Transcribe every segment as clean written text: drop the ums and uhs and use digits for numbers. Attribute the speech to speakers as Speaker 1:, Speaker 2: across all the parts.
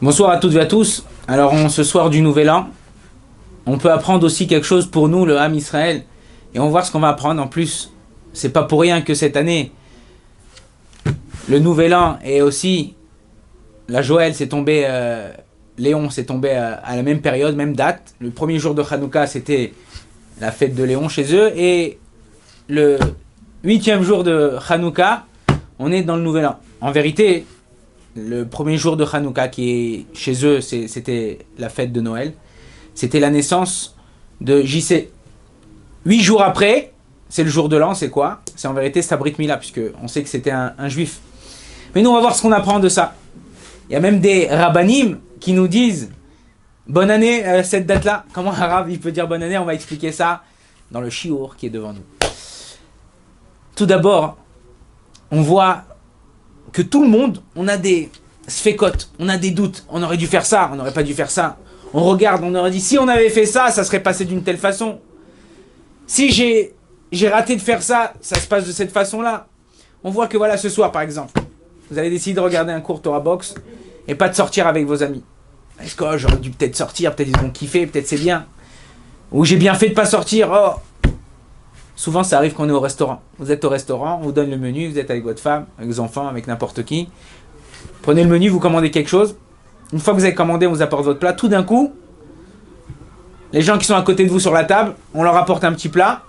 Speaker 1: Bonsoir à toutes et à tous. Alors, ce soir du Nouvel An, on peut apprendre aussi quelque chose pour nous, le Ham Israël. Et on va voir ce qu'on va apprendre. En plus, c'est pas pour rien que cette année, le Nouvel An et aussi la Joël s'est tombé, Léon s'est tombé à la même période, même date. Le premier jour de Hanouka, c'était la fête de Léon chez eux. Et le 8e jour de Hanouka, on est dans le Nouvel An. En vérité, le premier jour de Hanouka, qui est chez eux, c'était la fête de Noël. C'était la naissance de JC. 8 jours après, c'est le jour de l'an, c'est quoi? C'est en vérité sa Brit Mila, puisque on sait que c'était un juif. Mais nous, on va voir ce qu'on apprend de ça. Il y a même des rabbanim qui nous disent bonne année à cette date-là. Comment un rab il peut dire bonne année? On va expliquer ça dans le shiur qui est devant nous. Tout d'abord, on voit que tout le monde, on a des sfécotes, on a des doutes. On aurait dû faire ça, on n'aurait pas dû faire ça. On regarde, on aurait dit si on avait fait ça, ça serait passé d'une telle façon. Si j'ai raté de faire ça, ça se passe de cette façon-là. On voit que voilà, ce soir par exemple, vous allez décider de regarder un cours Torah Box et pas de sortir avec vos amis. Est-ce que j'aurais dû peut-être sortir, peut-être ils vont kiffer, peut-être c'est bien. Ou j'ai bien fait de pas sortir, oh. Souvent, ça arrive qu'on est au restaurant. Vous êtes au restaurant, on vous donne le menu, vous êtes avec votre femme, avec vos enfants, avec n'importe qui. Prenez le menu, vous commandez quelque chose. Une fois que vous avez commandé, on vous apporte votre plat. Tout d'un coup, les gens qui sont à côté de vous sur la table, on leur apporte un petit plat.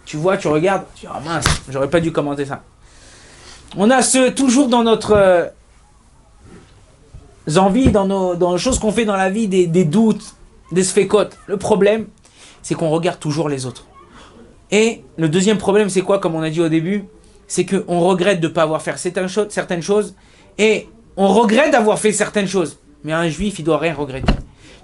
Speaker 1: Tu vois, tu regardes, tu dis « Ah mince, j'aurais pas dû commander ça ». On a toujours dans notre envie, dans les choses qu'on fait dans la vie, des doutes, des sfécotes. Le problème, c'est qu'on regarde toujours les autres. Et le deuxième problème, c'est quoi, comme on a dit au début? C'est qu'on regrette de ne pas avoir fait certaines choses et on regrette d'avoir fait certaines choses. Mais un juif, il ne doit rien regretter.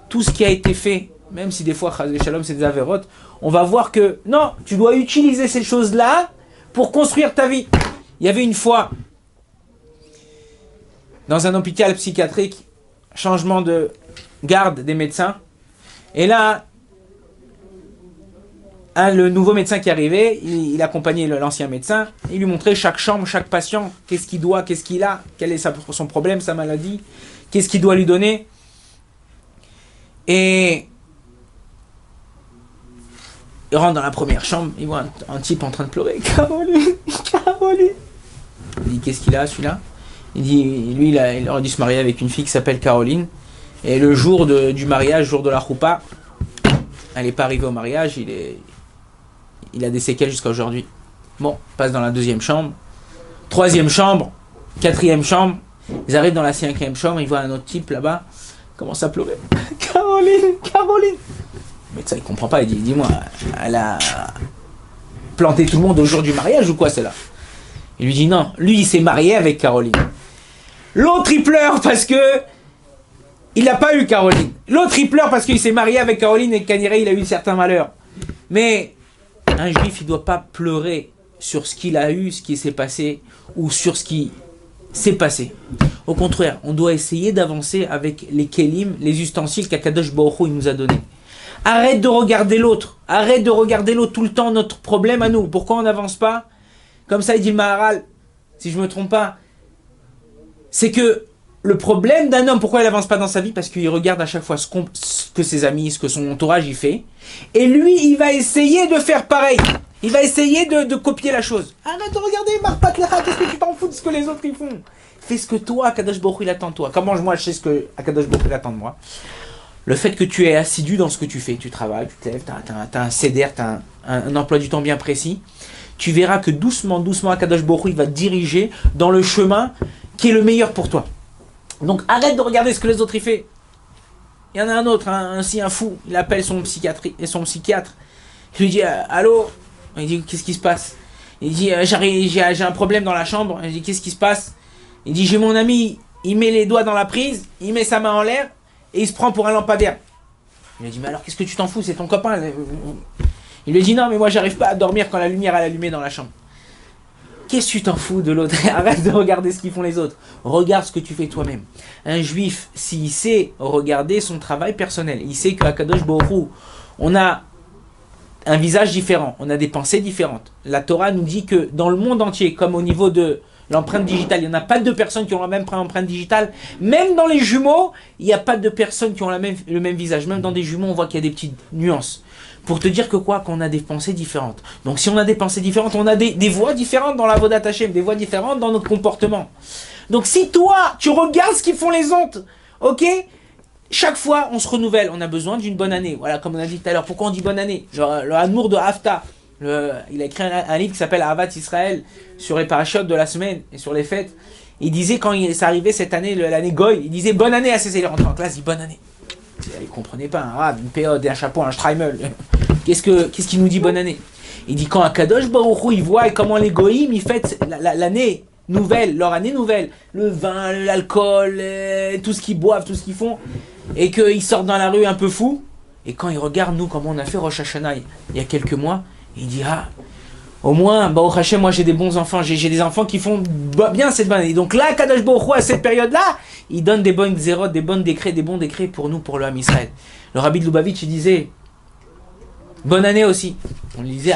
Speaker 1: Tout ce qui a été fait, même si des fois, Shalom, c'est des avérotes, on va voir que non, tu dois utiliser ces choses-là pour construire ta vie. Il y avait une fois, dans un hôpital psychiatrique, changement de garde des médecins. Et là, le nouveau médecin qui arrivait, il accompagnait l'ancien médecin, il lui montrait chaque chambre, chaque patient, qu'est-ce qu'il doit, qu'est-ce qu'il a, quel est son problème, sa maladie, qu'est-ce qu'il doit lui donner. Et il rentre dans la première chambre, il voit un type en train de pleurer. Caroline, Caroline. Il dit qu'est-ce qu'il a celui-là? Il dit lui il aurait dû se marier avec une fille qui s'appelle Caroline. Et le jour du mariage, jour de la choupa, elle n'est pas arrivée au mariage, il a des séquelles jusqu'à aujourd'hui. Bon, passe dans la deuxième chambre, troisième chambre, quatrième chambre. Ils arrivent dans la cinquième chambre, ils voient un autre type là-bas, commence à pleurer. Caroline, Caroline. Le médecin il comprend pas, il dit dis-moi, elle a planté tout le monde au jour du mariage ou quoi celle-là? Il lui dit non, lui il s'est marié avec Caroline. L'autre il pleure parce que il n'a pas eu Caroline. L'autre il pleure parce qu'il s'est marié avec Caroline et qu'Aniré il a eu certains malheurs. Mais un juif, il ne doit pas pleurer sur ce qu'il a eu, ce qui s'est passé, ou sur ce qui s'est passé. Au contraire, on doit essayer d'avancer avec les kelim, les ustensiles qu'Akadosh Baruch Hu il nous a donnés. Arrête de regarder l'autre. Arrête de regarder l'autre tout le temps, notre problème à nous. Pourquoi on n'avance pas? Comme ça, il dit le Maharal, si je ne me trompe pas, c'est que le problème d'un homme, pourquoi il n'avance pas dans sa vie? Parce qu'il regarde à chaque fois ce que ses amis, ce que son entourage y fait. Et lui, il va essayer de faire pareil. Il va essayer de copier la chose. Arrête de regarder, Marpat Lecha, qu'est-ce que tu t'en fous de ce que les autres y font? Fais ce que toi, Akadosh Baruch Hu, il attend de toi. Comment moi, je sais ce que Akadosh Baruch Hu, il attend de moi? Le fait que tu es assidu dans ce que tu fais, tu travailles, tu te lèves, tu as un CEDER, tu as un emploi du temps bien précis, tu verras que doucement, doucement, Akadosh Baruch Hu, il va te diriger dans le chemin qui est le meilleur pour toi. Donc arrête de regarder ce que les autres y font. Il y en a un autre, un fou, il appelle son psychiatre. Il lui dit allô? Il dit qu'est-ce qui se passe? Il dit j'ai un problème dans la chambre. Il dit qu'est-ce qui se passe? Il dit j'ai mon ami, il met les doigts dans la prise, il met sa main en l'air et il se prend pour un lampadaire. Il lui dit mais alors qu'est-ce que tu t'en fous? C'est ton copain. Il lui dit non mais moi j'arrive pas à dormir quand la lumière est allumée dans la chambre. Qu'est-ce que tu t'en fous de l'autre? Arrête de regarder ce qu'ils font les autres. Regarde ce que tu fais toi-même. Un juif, s'il sait regarder son travail personnel, il sait qu'à Kadosh Baruch Hu, on a un visage différent, on a des pensées différentes. La Torah nous dit que dans le monde entier, comme au niveau de l'empreinte digitale. Il n'y en a pas deux personnes qui ont la même empreinte digitale. Même dans les jumeaux, il n'y a pas deux personnes qui ont le même visage. Même dans des jumeaux, on voit qu'il y a des petites nuances. Pour te dire que quoi? Qu'on a des pensées différentes. Donc si on a des pensées différentes, on a des voix différentes dans la Avodat Hashem, des voix différentes dans notre comportement. Donc si toi, tu regardes ce qu'ils font les autres, ok? Chaque fois, on se renouvelle. On a besoin d'une bonne année. Voilà, comme on a dit tout à l'heure. Pourquoi on dit bonne année? Genre, le Hamour de Hafta, il a écrit un livre qui s'appelle Ahavat Israël sur les parachutes de la semaine et sur les fêtes. Il disait, quand c'est arrivé cette année, l'année Goy, il disait bonne année à ses élèves. Il rentrait en classe, il dit bonne année. Il ne comprenait pas, un rab, une péode, un chapeau, un streimel. Qu'est-ce qu'il nous dit bonne année? Il dit quand Akadosh Baruch Hu, il voit comment les goïms, ils fêtent l'année nouvelle, leur année nouvelle. Le vin, l'alcool, tout ce qu'ils boivent, tout ce qu'ils font. Et qu'ils sortent dans la rue un peu fous. Et quand ils regardent, nous, comment on a fait Rosh Hashanah il y a quelques mois, il dit, au moins, Baruch Hashem, moi j'ai des bons enfants, j'ai des enfants qui font bien cette bonne année. Donc là, Kadosh Baruch Hu, à cette période-là, il donne des bonnes zérotes, des bons décrets pour nous, pour le Ham Israël. Le Rabbi de Lubavitch, il disait, bonne année aussi. On lui disait,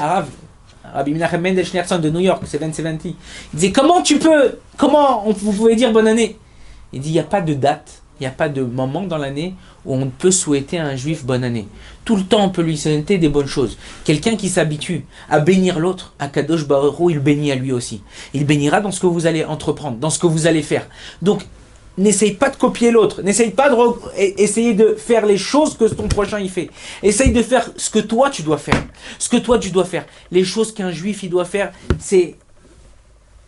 Speaker 1: Rabbi Menachem Mendel Schneerson de New York, 770. Il disait, vous pouvez dire bonne année? Il dit, il n'y a pas de date. Il n'y a pas de moment dans l'année où on peut souhaiter à un juif bonne année. Tout le temps, on peut lui souhaiter des bonnes choses. Quelqu'un qui s'habitue à bénir l'autre, à Kadosh Baruch Hu, il bénit à lui aussi. Il bénira dans ce que vous allez entreprendre, dans ce que vous allez faire. Donc, n'essaye pas de copier l'autre. N'essaye pas essayer de faire les choses que ton prochain il fait. Essaye de faire ce que toi tu dois faire. Ce que toi tu dois faire. Les choses qu'un juif il doit faire, c'est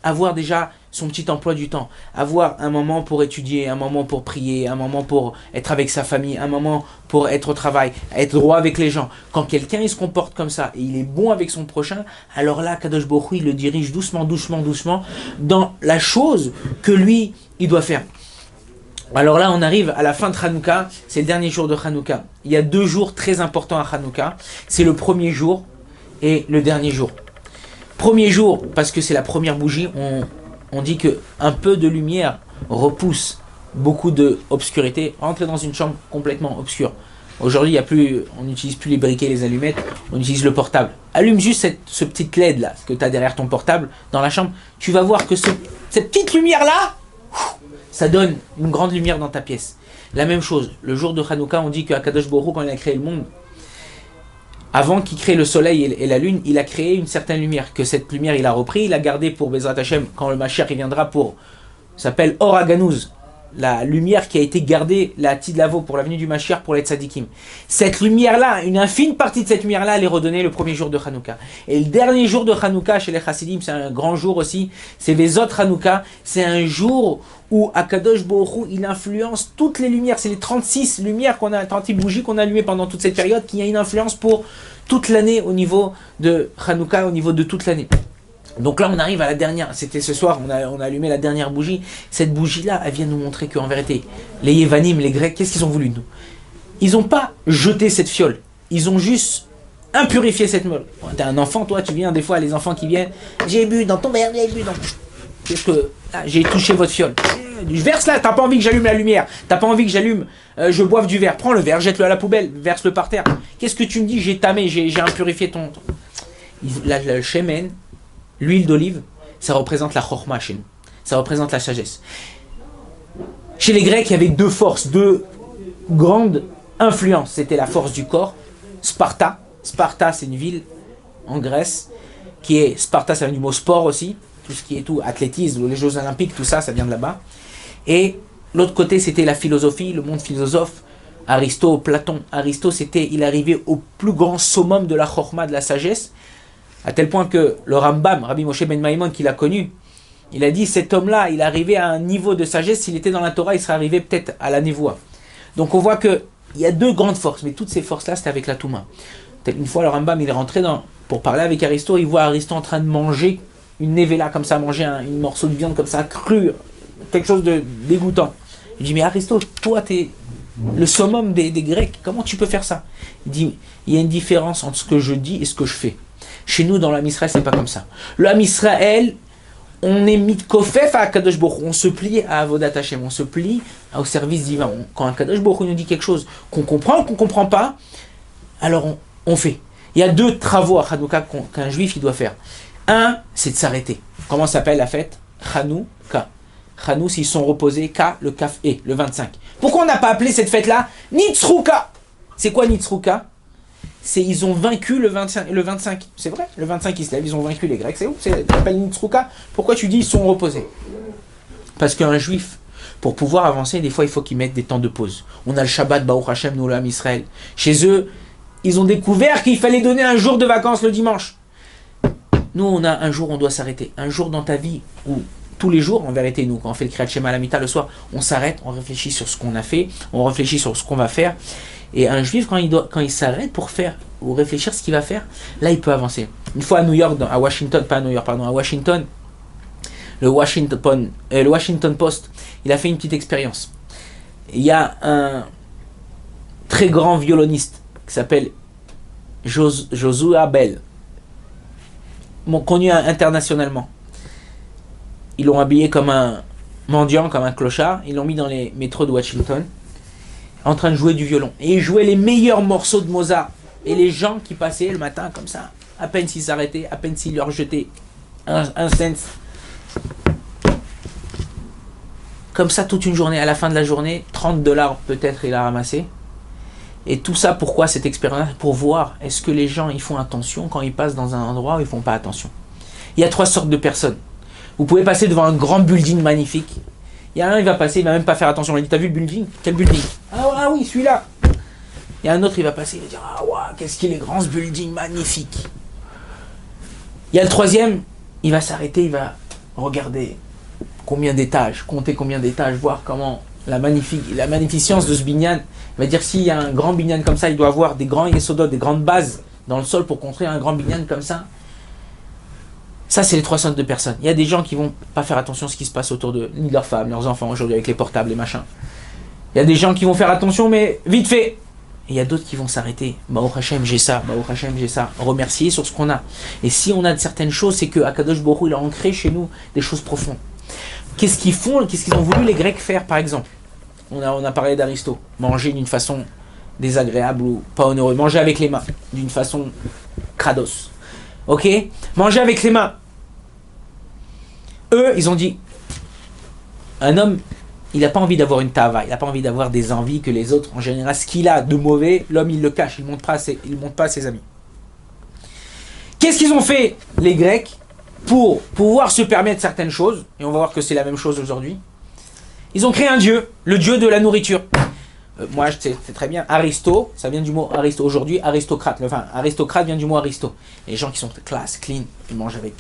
Speaker 1: avoir déjà son petit emploi du temps, avoir un moment pour étudier, un moment pour prier, un moment pour être avec sa famille, un moment pour être au travail, être droit avec les gens. Quand quelqu'un il se comporte comme ça et il est bon avec son prochain, alors là, Kadosh Baruch Hu, il le dirige doucement dans la chose que lui, il doit faire. Alors là, on arrive à la fin de Hanouka, c'est le dernier jour de Hanouka. Il y a 2 jours très importants à Hanouka, c'est le premier jour et le dernier jour. Premier jour, parce que c'est la première bougie, on dit qu'un peu de lumière repousse beaucoup d'obscurité. Rentrer dans une chambre complètement obscure. Aujourd'hui, on n'utilise plus les briquets et les allumettes, on utilise le portable. Allume juste ce petit LED là, que tu as derrière ton portable dans la chambre. Tu vas voir que cette petite lumière là, ça donne une grande lumière dans ta pièce. La même chose, le jour de Hanouka, on dit qu'Akadosh Baruch Hu, quand il a créé le monde, avant qu'il crée le soleil et la lune, il a créé une certaine lumière. Que cette lumière, il a repris, il a gardé pour Bezrat Hashem, quand le Mashiach il viendra pour, s'appelle Or Haganouz, la lumière qui a été gardée, la Tidlavo, pour la venue du Mashiach, pour les Tzadikim. Cette lumière-là, une infime partie de cette lumière-là, elle est redonnée le premier jour de Hanouka. Et le dernier jour de Hanouka, chez les Chassidim, c'est un grand jour aussi, c'est Vezot Hanouka, c'est un jour où Akadosh Baruch Hu, il influence toutes les lumières, c'est les 36 lumières 36 bougies qu'on a allumées pendant toute cette période, qui a une influence pour toute l'année au niveau de Hanouka, au niveau de toute l'année. Donc là, on arrive à la dernière. C'était ce soir, on a allumé la dernière bougie. Cette bougie-là, elle vient nous montrer qu'en vérité, les Yévanim, les Grecs, qu'est-ce qu'ils ont voulu de nous? Ils n'ont pas jeté cette fiole. Ils ont juste impurifié cette meule. T'es un enfant, toi, tu viens, des fois, les enfants qui viennent, j'ai bu dans ton verre, j'ai bu dans... Qu'est-ce que... Là, j'ai touché votre fiole. Je verse là, t'as pas envie que j'allume la lumière. T'as pas envie que j'allume, je boive du verre. Prends le verre, jette-le à la poubelle, verse-le par terre. Qu'est-ce que tu me dis? J'ai tamé, j'ai impurifié ton... Le shemen, l'huile d'olive, ça représente la chorma chez nous. Ça représente la sagesse. Chez les Grecs, il y avait 2 forces, 2 grandes influences. C'était la force du corps, Sparta. Sparta, c'est une ville en Grèce, qui est... Sparta, ça vient du mot sport aussi. Tout ce qui est tout, athlétisme, les Jeux Olympiques, tout ça, ça vient de là-bas. Et l'autre côté, c'était la philosophie, le monde philosophe. Aristote, Platon. Aristote, il arrivait au plus grand summum de la chorma, de la sagesse, à tel point que le Rambam, Rabbi Moshe ben Maimon, qu'il a connu, il a dit, cet homme-là, il est arrivé à un niveau de sagesse, s'il était dans la Torah, il serait arrivé peut-être à la névoie. Donc on voit qu'il y a 2 grandes forces, mais toutes ces forces-là, c'était avec la Touma. Une fois, le Rambam, il est rentré pour parler avec Aristote, il voit Aristote en train de manger une nevela comme ça, manger un morceau de viande comme ça, cru, quelque chose de dégoûtant. Il dit, mais Aristote, toi, t'es le summum des Grecs, comment tu peux faire ça? Il dit, il y a une différence entre ce que je dis et ce que je fais. Chez nous, dans l'Am Israël, c'est pas comme ça. L'Am Israël, on est mit kofef à Akadosh Baruch Hu, on se plie à Avodat Hashem, on se plie au service divin. Quand Akadosh Baruch Hu nous dit quelque chose qu'on comprend ou qu'on comprend pas, alors on fait. Il y a 2 travaux à Hanouka qu'un juif il doit faire. Un, c'est de s'arrêter. Comment s'appelle la fête? Chanouka. Chanous, ils sont reposés, Ka, le Kaf E, le 25. Pourquoi on n'a pas appelé cette fête-là Nitzruka? C'est quoi Nitzruka? C'est ils ont vaincu le 25. C'est vrai, le 25 ils se lèvent, ils ont vaincu les Grecs. C'est où? C'est l'appel Nitzruka. Pourquoi tu dis ils sont reposés? Parce qu'un juif, pour pouvoir avancer, des fois il faut qu'ils mettent des temps de pause. On a le Shabbat, Baruch Hashem, nous l'âme Israël. Chez eux, ils ont découvert qu'il fallait donner un jour de vacances le dimanche. Nous, on a un jour, on doit s'arrêter. Un jour dans ta vie où tous les jours, en vérité, nous, quand on fait le Kriyat Shema à la Mita le soir, on s'arrête, on réfléchit sur ce qu'on a fait, on réfléchit sur ce qu'on va faire. Et un juif, quand il s'arrête pour faire ou réfléchir ce qu'il va faire, là, il peut avancer. Une fois à New York, à Washington, pas à New York, pardon, à Washington, le Washington Post, il a fait une petite expérience. Il y a un très grand violoniste qui s'appelle Joshua Bell, connu internationalement. Ils l'ont habillé comme un mendiant, comme un clochard. Ils l'ont mis dans les métros de Washington, en train de jouer du violon. Et il jouait les meilleurs morceaux de Mozart. Et les gens qui passaient le matin comme ça, à peine s'ils s'arrêtaient, à peine s'ils leur jetaient un cent. Comme ça toute une journée. À la fin de la journée, $30 peut-être il a ramassé. Et tout ça, pourquoi cette expérience? Pour voir, est-ce que les gens ils font attention quand ils passent dans un endroit où ils font pas attention. Il y a 3 sortes de personnes. Vous pouvez passer devant un grand building magnifique. Il y a un, il va passer, il va même pas faire attention. Il dit, t'as vu le building? Quel building? Ah oui, celui-là. Il y a un autre, il va passer, il va dire, ah ouais, qu'est-ce qu'il est grand ce building magnifique. Il y a le troisième, il va s'arrêter, il va regarder combien d'étages, compter combien d'étages, voir comment la magnificence de ce binyan. Il va dire, s'il y a un grand binyan comme ça, il doit avoir des grands yesodot, des grandes bases dans le sol pour construire un grand binyan comme ça. Ça, c'est les 3 sortes de personnes. Il y a des gens qui vont pas faire attention à ce qui se passe autour d'eux, ni de leurs femmes, leurs enfants, aujourd'hui avec les portables, les machins. Il y a des gens qui vont faire attention, mais vite fait. Et il y a d'autres qui vont s'arrêter. Baruch Hashem, j'ai ça. Baruch Hashem, j'ai ça. Remercier sur ce qu'on a. Et si on a de certaines choses, c'est que Akadosh Baruch Hu, il a ancré chez nous des choses profondes. Qu'est-ce qu'ils font? Qu'est-ce qu'ils ont voulu les Grecs faire, par exemple? On a parlé d'Aristote. Manger d'une façon désagréable ou pas honoreuse. Manger avec les mains. D'une façon krados. Ok? Manger avec les mains. Eux, ils ont dit, un homme, il n'a pas envie d'avoir une tava, il n'a pas envie d'avoir des envies que les autres, en général, ce qu'il a de mauvais, l'homme, il le cache, il ne montre pas à ses amis. Qu'est-ce qu'ils ont fait, les Grecs, pour pouvoir se permettre certaines choses? Et on va voir que c'est la même chose aujourd'hui. Ils ont créé un dieu, le dieu de la nourriture. Moi, c'est très bien. Aristo, ça vient du mot aristo. Aujourd'hui, aristocrate. Enfin, aristocrate vient du mot aristo. Les gens qui sont classe, clean, ils mangent avec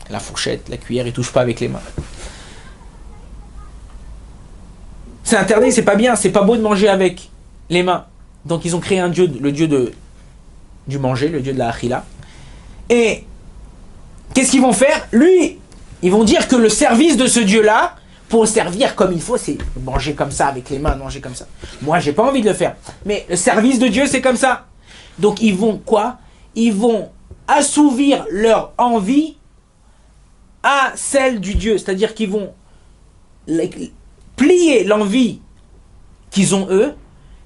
Speaker 1: la fourchette, la cuillère, ils touchent pas avec les mains. C'est interdit, c'est pas bien, c'est pas beau de manger avec les mains. Donc ils ont créé un dieu, le dieu du manger, le dieu de la achila. Et qu'est-ce qu'ils vont faire? Lui, ils vont dire que le service de ce dieu-là, pour le servir comme il faut, c'est manger comme ça, avec les mains, manger comme ça. Moi, j'ai pas envie de le faire. Mais le service de Dieu, c'est comme ça. Donc, ils vont quoi? Ils vont assouvir leur envie à celle du Dieu. C'est-à-dire qu'ils vont plier l'envie qu'ils ont eux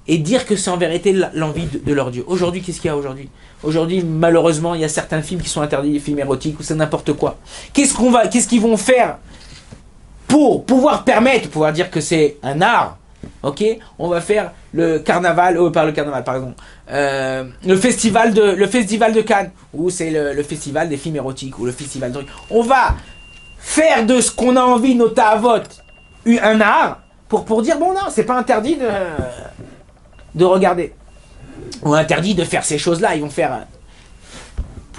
Speaker 1: et dire que c'est en vérité l'envie de leur Dieu. Aujourd'hui, qu'est-ce qu'il y a aujourd'hui? Aujourd'hui, malheureusement, il y a certains films qui sont interdits, des films érotiques ou c'est n'importe quoi. Qu'est-ce qu'ils vont faire pour pouvoir dire que c'est un art? Ok, on va faire le carnaval, par exemple, le festival de Cannes, ou c'est le festival des films érotiques, ou le festival de... On va faire de ce qu'on a envie, nos ta'avot, un art, pour dire, bon non, c'est pas interdit de regarder, ou interdit de faire ces choses-là, ils vont faire...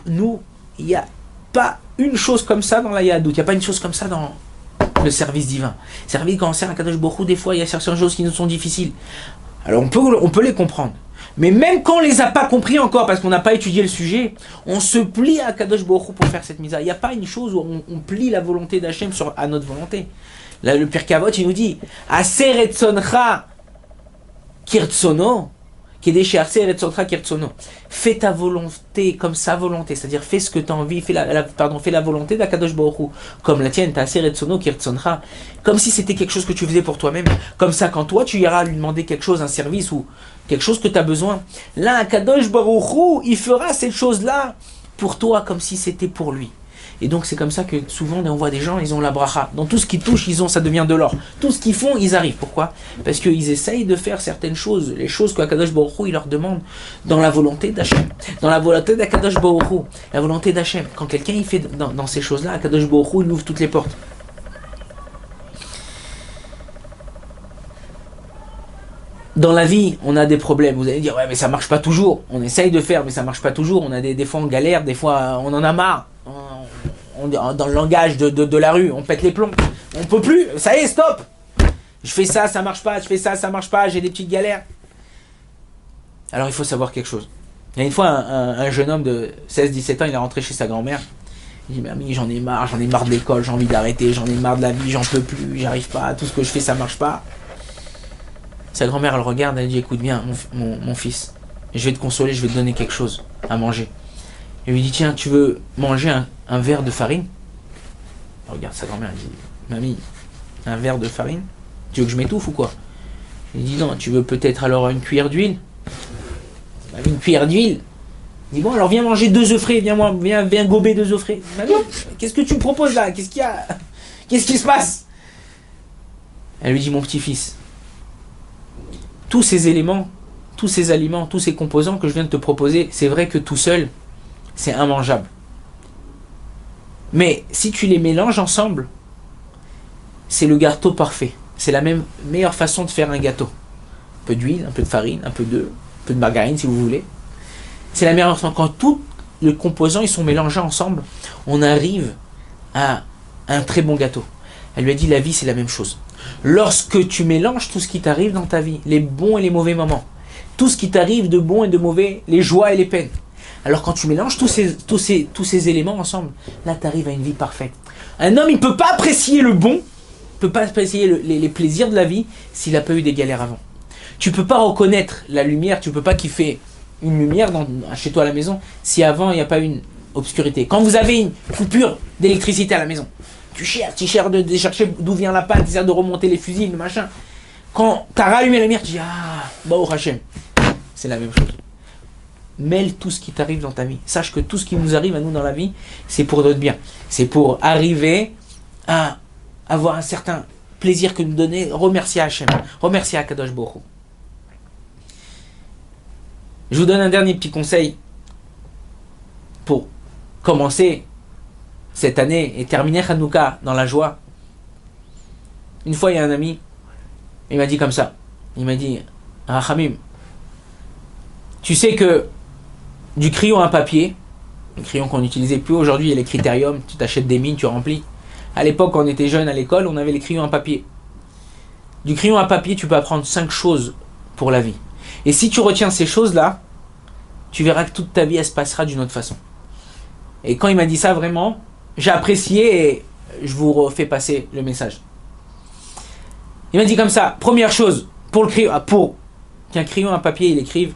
Speaker 1: Nous, il n'y a pas une chose comme ça dans la Yahadout, il n'y a pas une chose comme ça dans... le service divin. Service quand on sert à Kadosh Baruch Hu, des fois il y a certaines choses qui nous sont difficiles. Alors on peut les comprendre. Mais même quand on les a pas compris encore, parce qu'on n'a pas étudié le sujet, on se plie à Kadosh Baruch Hu pour faire cette misa. Il n'y a pas une chose où on plie la volonté d'Hachem à notre volonté. Là, le Pirkei Avot, il nous dit Aser etzoncha kirtsono, fais ta volonté comme sa volonté, c'est-à-dire fais ce que tu as envie, fais la volonté d'Akadosh Baruch Hu, comme la tienne, comme si c'était quelque chose que tu faisais pour toi-même. Comme ça, quand toi tu iras lui demander quelque chose, un service ou quelque chose que tu as besoin, là, Akadosh Baruch Hu, il fera cette chose-là pour toi comme si c'était pour lui. Et donc c'est comme ça que souvent on voit des gens, ils ont la bracha. Dans tout ce qu'ils touchent, ça devient de l'or. Tout ce qu'ils font, ils arrivent. Pourquoi? Parce qu'ils essayent de faire certaines choses, les choses qu'Akadosh Baruch Hu, il leur demande dans la volonté d'Hachem. Dans la volonté d'Akadosh Baruch Hu, la volonté d'Hachem. Quand quelqu'un il fait dans ces choses-là, Akadosh Baruch Hu, il ouvre toutes les portes. Dans la vie, on a des problèmes. Vous allez dire, ouais, mais ça marche pas toujours. On essaye de faire, mais ça marche pas toujours. On a des fois on galère, des fois on en a marre. Dans le langage de la rue, on pète les plombs. On peut plus, ça y est, stop. Je fais ça marche pas. Je fais ça marche pas. J'ai des petites galères. Alors il faut savoir quelque chose. Il y a une fois un jeune homme de 16-17 ans, il est rentré chez sa grand-mère. Il dit, mamie, j'en ai marre de l'école, j'ai envie d'arrêter, j'en ai marre de la vie, j'en peux plus, j'arrive pas, tout ce que je fais ça marche pas. Sa grand-mère, elle regarde, elle dit, écoute bien, mon fils, je vais te consoler, je vais te donner quelque chose à manger. Elle lui dit, tiens, tu veux manger un verre de farine? Elle regarde sa grand-mère, elle dit, mamie, un verre de farine? Tu veux que je m'étouffe ou quoi? Il dit, non, tu veux peut-être alors une cuillère d'huile? Mamie, une cuillère d'huile? Il dit, bon, alors viens manger 2 œufs frais, viens gober 2 œufs frais. Mamie, qu'est-ce que tu me proposes là? Qu'est-ce qu'il y a? Qu'est-ce qui se passe? Elle lui dit, mon petit-fils, tous ces éléments, tous ces aliments, tous ces composants que je viens de te proposer, c'est vrai que tout seul, c'est immangeable. Mais si tu les mélanges ensemble, c'est le gâteau parfait. C'est la meilleure façon de faire un gâteau. Un peu d'huile, un peu de farine, un peu de margarine si vous voulez. C'est la meilleure façon. Quand tous les composants ils sont mélangés ensemble, on arrive à un très bon gâteau. Elle lui a dit, la vie c'est la même chose. Lorsque tu mélanges tout ce qui t'arrive dans ta vie, les bons et les mauvais moments, tout ce qui t'arrive de bon et de mauvais, les joies et les peines, alors quand tu mélanges tous ces éléments ensemble, là tu arrives à une vie parfaite. Un homme il ne peut pas apprécier le bon, il ne peut pas apprécier les plaisirs de la vie s'il n'a pas eu des galères avant. Tu ne peux pas reconnaître la lumière, tu ne peux pas kiffer une lumière chez toi à la maison si avant il n'y a pas eu une obscurité. Quand vous avez une coupure d'électricité à la maison, tu cherches de chercher d'où vient la panne, tu essaies de remonter les fusibles, machin. Quand tu as rallumé la lumière, tu dis, bah au Hachem. C'est la même chose. Mêle tout ce qui t'arrive dans ta vie. Sache que tout ce qui nous arrive à nous dans la vie, c'est pour notre bien. C'est pour arriver à avoir un certain plaisir que nous donner. Remercier Hachem. Remercier Akadosh Baruch Hu. Je vous donne un dernier petit conseil pour commencer cette année et terminer Hanouka dans la joie. Une fois, il y a un ami, il m'a dit comme ça. Il m'a dit, Rachamim, tu sais que du crayon à papier, le crayon qu'on n'utilisait plus aujourd'hui, il y a les critériums, tu t'achètes des mines, tu remplis. À l'époque, quand on était jeune à l'école, on avait les crayons à papier. Du crayon à papier, tu peux apprendre 5 choses pour la vie. Et si tu retiens ces choses-là, tu verras que toute ta vie, elle se passera d'une autre façon. Et quand il m'a dit ça, vraiment, j'ai apprécié et je vous refais passer le message. Il m'a dit comme ça, première chose, pour qu'un crayon à papier il écrive,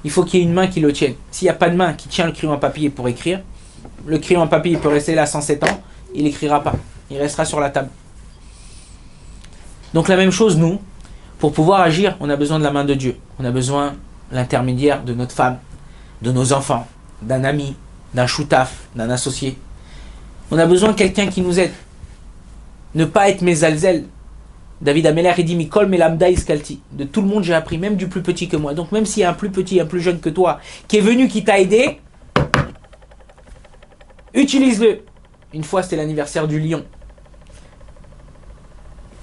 Speaker 1: il faut qu'il y ait une main qui le tienne. S'il n'y a pas de main qui tient le crayon à papier pour écrire, le crayon à papier il peut rester là 107 ans, il n'écrira pas. Il restera sur la table. Donc la même chose, nous, pour pouvoir agir, on a besoin de la main de Dieu. On a besoin de l'intermédiaire de notre femme, de nos enfants, d'un ami, d'un choutaf, d'un associé. On a besoin de quelqu'un qui nous aide. Ne pas être mézalzel. David Ameller, il dit Mikol melamda iskalti. De tout le monde, j'ai appris, même du plus petit que moi. Donc, même s'il y a un plus petit, un plus jeune que toi, qui est venu, qui t'a aidé, utilise-le. Une fois, c'était l'anniversaire du lion.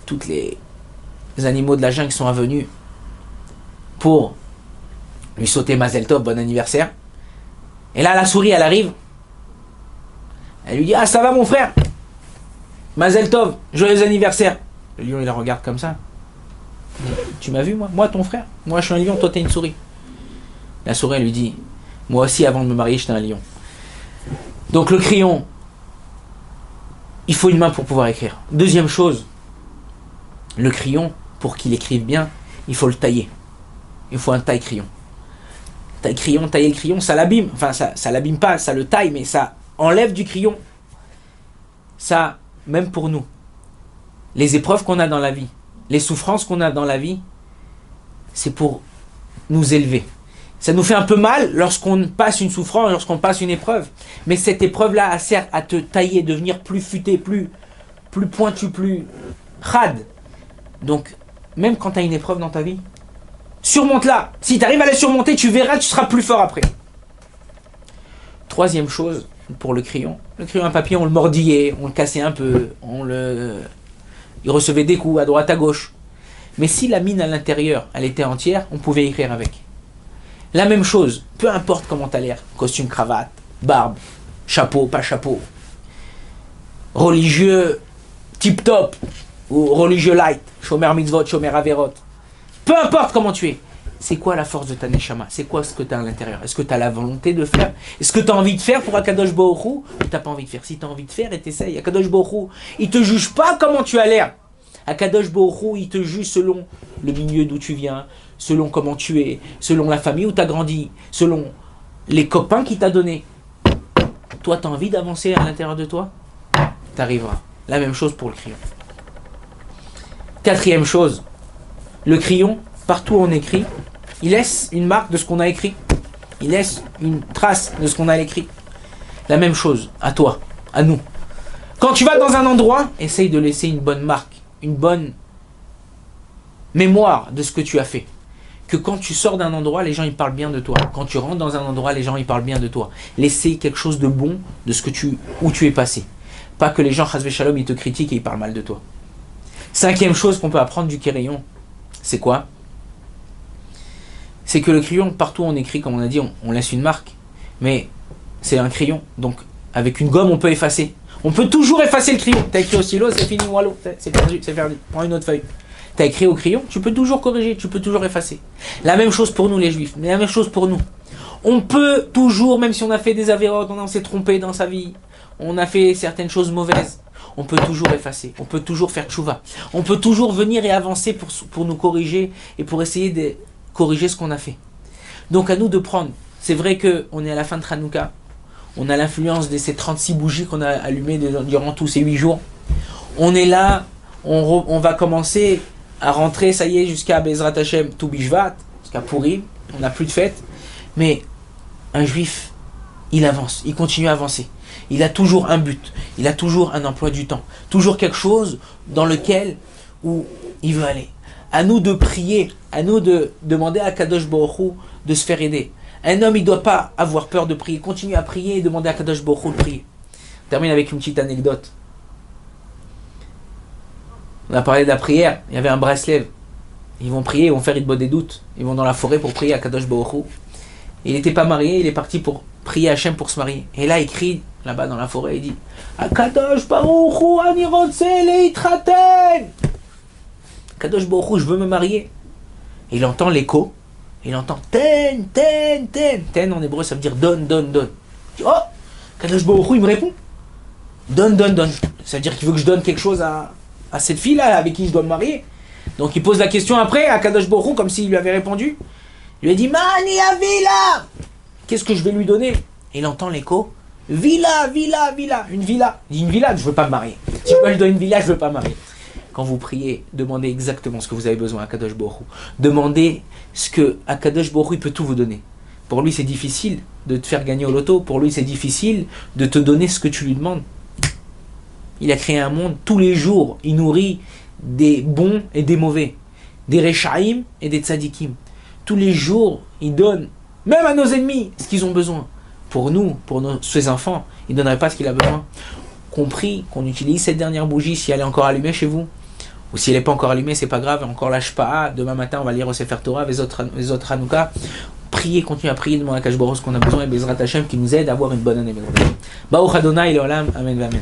Speaker 1: Toutes les animaux de la jungle sont venus pour lui sauter Mazel Tov, bon anniversaire. Et là, la souris, elle arrive. Elle lui dit, ça va mon frère? Mazel Tov, joyeux anniversaire. Le lion, il la regarde comme ça. Tu m'as vu, moi ton frère? Moi, je suis un lion, toi, t'es une souris. La souris, elle lui dit, moi aussi, avant de me marier, j'étais un lion. Donc, le crayon, il faut une main pour pouvoir écrire. Deuxième chose, le crayon, pour qu'il écrive bien, il faut le tailler. Il faut un taille-crayon. Tailler le crayon, ça l'abîme. Enfin, ça l'abîme pas, ça le taille, mais ça enlève du crayon. Ça, même pour nous, les épreuves qu'on a dans la vie, les souffrances qu'on a dans la vie, c'est pour nous élever. Ça nous fait un peu mal lorsqu'on passe une souffrance, lorsqu'on passe une épreuve. Mais cette épreuve-là sert à te tailler, devenir plus futé, plus pointu, plus rad. Donc, même quand tu as une épreuve dans ta vie, surmonte-la. Si tu arrives à la surmonter, tu verras, tu seras plus fort après. Troisième chose pour le crayon. Le crayon à papier, on le mordillait, on le cassait un peu, il recevait des coups à droite, à gauche. Mais si la mine à l'intérieur, elle était entière, on pouvait écrire avec. La même chose, peu importe comment tu as l'air, costume, cravate, barbe, chapeau, pas chapeau, religieux tip-top ou religieux light, shomer mitzvot, shomer averot, peu importe comment tu es, c'est quoi la force de ta neshama? C'est quoi ce que tu as à l'intérieur? Est-ce que tu as la volonté de faire? Est-ce que tu as envie de faire pour Akadosh Baruch Hu ou tu n'as pas envie de faire? Si tu as envie de faire et t'essayes, Akadosh Baruch Hu, il te juge pas comment tu as l'air. Akadosh Baruch Hu, il te juge selon le milieu d'où tu viens, selon comment tu es, selon la famille où tu as grandi, selon les copains qu'il t'a donnés. Toi, tu as envie d'avancer à l'intérieur de toi? Tu arriveras. La même chose pour le crayon. Quatrième chose, le crayon, partout où on écrit, il laisse une marque de ce qu'on a écrit. Il laisse une trace de ce qu'on a écrit. La même chose, à toi, à nous. Quand tu vas dans un endroit, essaye de laisser une bonne marque, une bonne mémoire de ce que tu as fait. Que quand tu sors d'un endroit, les gens ils parlent bien de toi. Quand tu rentres dans un endroit, les gens ils parlent bien de toi. Laissez quelque chose de bon de ce que où tu es passé. Pas que les gens, chas v'shalom, ils te critiquent et ils parlent mal de toi. Cinquième chose qu'on peut apprendre du crayon, c'est quoi? C'est que le crayon, partout où on écrit, comme on a dit, on laisse une marque. Mais c'est un crayon. Donc, avec une gomme, on peut effacer. On peut toujours effacer le crayon. T'as écrit au stylo, c'est fini, wallo, c'est perdu, c'est perdu. Prends une autre feuille. T'as écrit au crayon, tu peux toujours corriger, tu peux toujours effacer. La même chose pour nous les juifs, mais la même chose pour nous. On peut toujours, même si on a fait des avérotes, on s'est trompé dans sa vie, on a fait certaines choses mauvaises, on peut toujours effacer, on peut toujours faire tchouva. On peut toujours venir et avancer pour nous corriger et pour essayer de corriger ce qu'on a fait. Donc à nous de prendre. C'est vrai qu'on est à la fin de Hanouka, on a l'influence de ces 36 bougies qu'on a allumées durant tous ces 8 jours. On est là, on va commencer à rentrer, ça y est, jusqu'à Bezrat Hashem, tout Bishvat, jusqu'à Purim, on n'a plus de fête. Mais un juif, il avance, il continue à avancer. Il a toujours un but, il a toujours un emploi du temps, toujours quelque chose dans lequel où il veut aller. À nous de prier, à nous de demander à Kadosh Baruch Hu de se faire aider. Un homme, il ne doit pas avoir peur de prier, continue à prier et demander à Kadosh Baruch Hu de prier. On termine avec une petite anecdote. On a parlé de la prière, il y avait un Breslev. Ils vont prier, ils vont faire Idbod des doutes. Ils vont dans la forêt pour prier à Kadosh Baruch Hu. Il n'était pas marié, il est parti pour prier à Hachem pour se marier. Et là, il crie, là-bas dans la forêt, il dit Kadosh Baruch Hu, ani rotse leitraten. Kadosh Baruch Hu, je veux me marier. Et il entend l'écho, il entend ten, ten, ten. Ten en hébreu, ça veut dire donne, donne, donne. Il dit, oh, Kadosh Baruch Hu, il me répond donne, donne, donne. Ça veut dire qu'il veut que je donne quelque chose à cette fille-là avec qui je dois me marier. Donc il pose la question après à Kadosh Baruch Hu, comme s'il lui avait répondu. Il lui a dit Mani a villa. Qu'est-ce que je vais lui donner? Et il entend l'écho villa, villa, villa. Une villa. Il dit une villa, je ne veux pas me marier. Si moi je donne une villa, je ne veux pas me marier. Quand vous priez, demandez exactement ce que vous avez besoin à Kadosh Baruch Hu. Demandez ce que Kadosh Baruch Hu peut tout vous donner. Pour lui, c'est difficile de te faire gagner au loto. Pour lui, c'est difficile de te donner ce que tu lui demandes. Il a créé un monde, tous les jours, il nourrit des bons et des mauvais, des rechaïm et des tzadikim. Tous les jours, il donne, même à nos ennemis, ce qu'ils ont besoin. Pour nous, pour ses enfants, il ne donnerait pas ce qu'il a besoin. Compris qu'on utilise cette dernière bougie si elle est encore allumée chez vous. Ou si elle n'est pas encore allumée, c'est pas grave, encore la shpa'a. Demain matin, on va lire au Sefer Torah, les autres Hanouka. Priez, continuez à prier, demandez à Kadosh Baruch Hu ce qu'on a besoin et Bezrat Hashem qui nous aide à avoir une bonne année. Baruch Adonai, Leolam, Amen, Amen.